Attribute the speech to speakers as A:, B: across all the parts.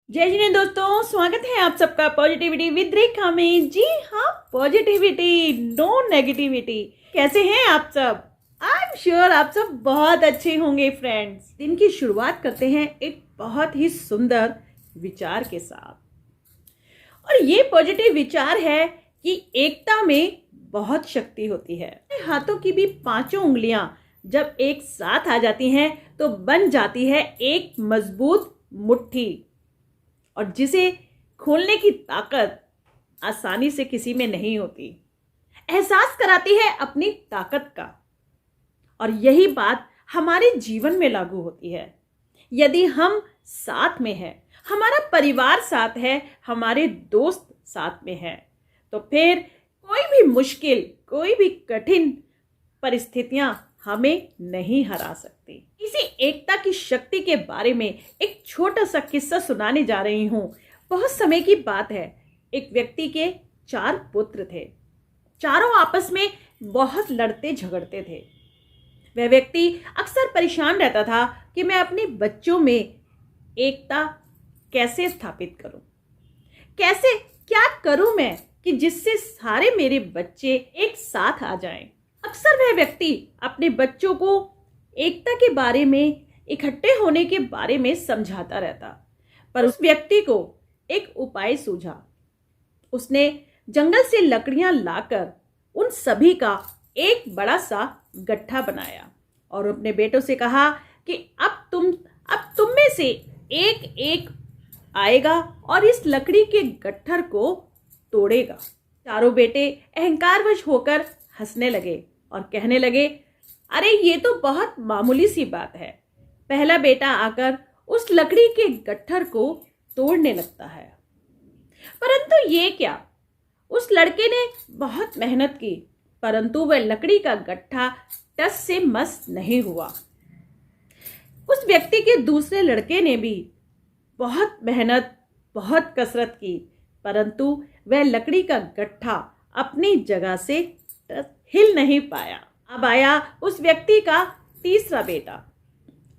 A: जय जिने दोस्तों, स्वागत है आप सबका पॉजिटिविटी विद रेखा में। जी हाँ, पॉजिटिविटी, नो नेगेटिविटी। कैसे हैं आप सब? आई एम श्योर आप सब बहुत अच्छे होंगे। फ्रेंड्स, दिन की शुरुआत करते हैं एक बहुत ही सुंदर विचार के साथ। और ये पॉजिटिव विचार है कि एकता में बहुत शक्ति होती है। हाथों की भी पांचों उंगलियां जब एक साथ आ जाती हैं तो बन जाती है एक मजबूत मुट्ठी, और जिसे खोलने की ताकत आसानी से किसी में नहीं होती। एहसास कराती है अपनी ताकत का। और यही बात हमारे जीवन में लागू होती है। यदि हम साथ में हैं, हमारा परिवार साथ है, हमारे दोस्त साथ में है, तो फिर कोई भी मुश्किल, कोई भी कठिन परिस्थितियां हमें नहीं हरा सकती। इसी एकता की शक्ति के बारे में एक छोटा सा किस्सा सुनाने जा रही हूं। बहुत समय की बात है। एक व्यक्ति के 4 पुत्र थे। चारों आपस में बहुत लड़ते झगड़ते थे। वह व्यक्ति अक्सर परेशान रहता था कि मैं अपने बच्चों में एकता कैसे स्थापित करूं, कैसे क्या करूं मैं कि जिससे सारे मेरे बच्चे एक साथ आ जाएं। अक्सर वह व्यक्ति अपने बच्चों को एकता के बारे में, इकट्ठे होने के बारे में समझाता रहता। पर उस व्यक्ति को एक उपाय सूझा। उसने जंगल से लकड़ियां लाकर उन सभी का एक बड़ा सा गट्ठा बनाया और अपने बेटों से कहा कि अब तुम में से एक एक आएगा और इस लकड़ी के गट्ठर को तोड़ेगा। चारों बेटे अहंकारवश होकर हंसने लगे और कहने लगे, अरे ये तो बहुत मामूली सी बात है। पहला बेटा आकर उस लकड़ी के गट्ठर को तोड़ने लगता है। परंतु ये क्या, उस लड़के ने बहुत मेहनत की, परंतु वह लकड़ी का गट्ठा टस से मस नहीं हुआ। उस व्यक्ति के दूसरे लड़के ने भी बहुत मेहनत, बहुत कसरत की, परंतु वह लकड़ी का गट्ठा अपनी जगह से हिल नहीं पाया। अब आया उस व्यक्ति का तीसरा बेटा।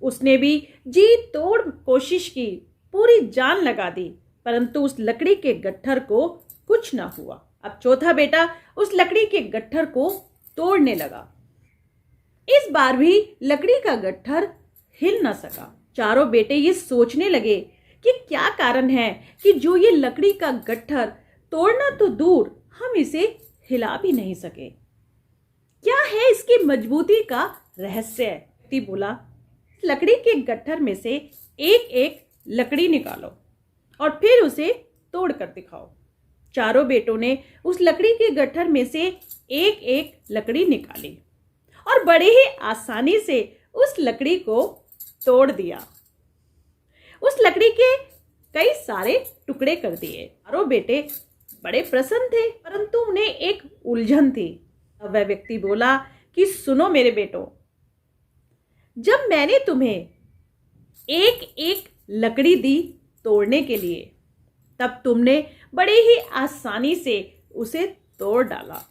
A: उसने भी जी तोड़ कोशिश की, पूरी जान लगा दी, परंतु उस लकड़ी के गट्ठर को कुछ ना हुआ। अब चौथा बेटा उस लकड़ी के गट्ठर को तोड़ने लगा। इस बार भी लकड़ी का गट्ठर हिल न सका। चारों बेटे ये सोचने लगे कि क्या कारण है कि जो ये लकड़ी का गट्ठर तोड़ना तो दूर, हम इसे हिला भी नहीं सके। क्या है इसकी मजबूती का रहस्य? व्यक्ति बोला, लकड़ी के गट्ठर में से एक एक लकड़ी निकालो और फिर उसे तोड़ कर दिखाओ। चारों बेटों ने उस लकड़ी के गट्ठर में से एक एक लकड़ी निकाली और बड़े ही आसानी से उस लकड़ी को तोड़ दिया। उस लकड़ी के कई सारे टुकड़े कर दिए। चारों बेटे बड़े प्रसन्न थे, परंतु उन्हें एक उलझन थी। अब वह व्यक्ति बोला कि सुनो मेरे बेटों, जब मैंने तुम्हें एक एक लकड़ी दी तोड़ने के लिए, तब तुमने बड़े ही आसानी से उसे तोड़ डाला,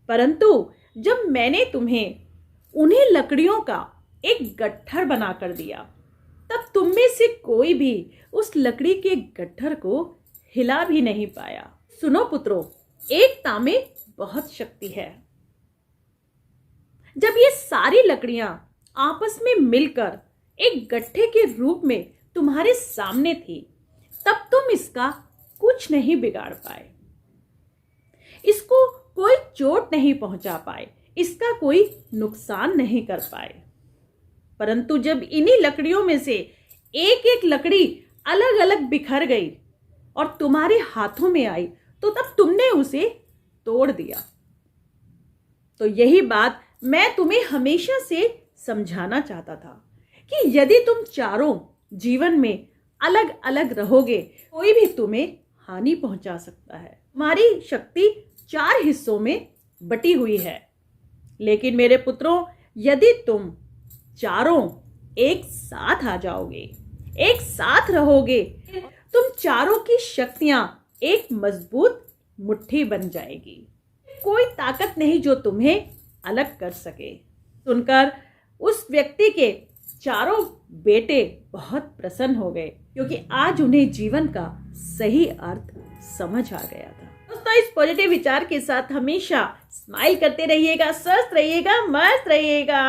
A: परंतु जब मैंने तुम्हें उन्हीं लकड़ियों का एक गट्ठर बनाकर दिया, तब तुम में से कोई भी उस लकड़ी के गट्ठर को हिला भी नहीं पाया। सुनो पुत्रों, एकता में बहुत शक्ति है। जब ये सारी लकड़ियां आपस में मिलकर एक गट्ठे के रूप में तुम्हारे सामने थी, तब तुम इसका कुछ नहीं बिगाड़ पाए, इसको कोई चोट नहीं पहुंचा पाए, इसका कोई नुकसान नहीं कर पाए। परंतु जब इन्हीं लकड़ियों में से एक एक लकड़ी अलग अलग बिखर गई और तुम्हारे हाथों में आई, तो तब तुमने उसे तोड़ दिया। तो यही बात मैं तुम्हें हमेशा से समझाना चाहता था कि यदि तुम चारों जीवन में अलग अलग रहोगे, कोई भी तुम्हें हानि पहुंचा सकता है। तुम्हारी शक्ति 4 हिस्सों में बटी हुई है, लेकिन मेरे पुत्रों, यदि तुम चारों एक साथ आ जाओगे, एक साथ रहोगे, तुम चारों की शक्तियां एक मजबूत मुट्ठी बन जाएगी। कोई ताकत नहीं जो तुम्हें अलग कर सके। सुनकर उस व्यक्ति के चारों बेटे बहुत प्रसन्न हो गए, क्योंकि आज उन्हें जीवन का सही अर्थ समझ आ गया था। दोस्तों, इस पॉजिटिव विचार के साथ हमेशा स्माइल करते रहिएगा, स्वस्थ रहिएगा, मस्त रहिएगा।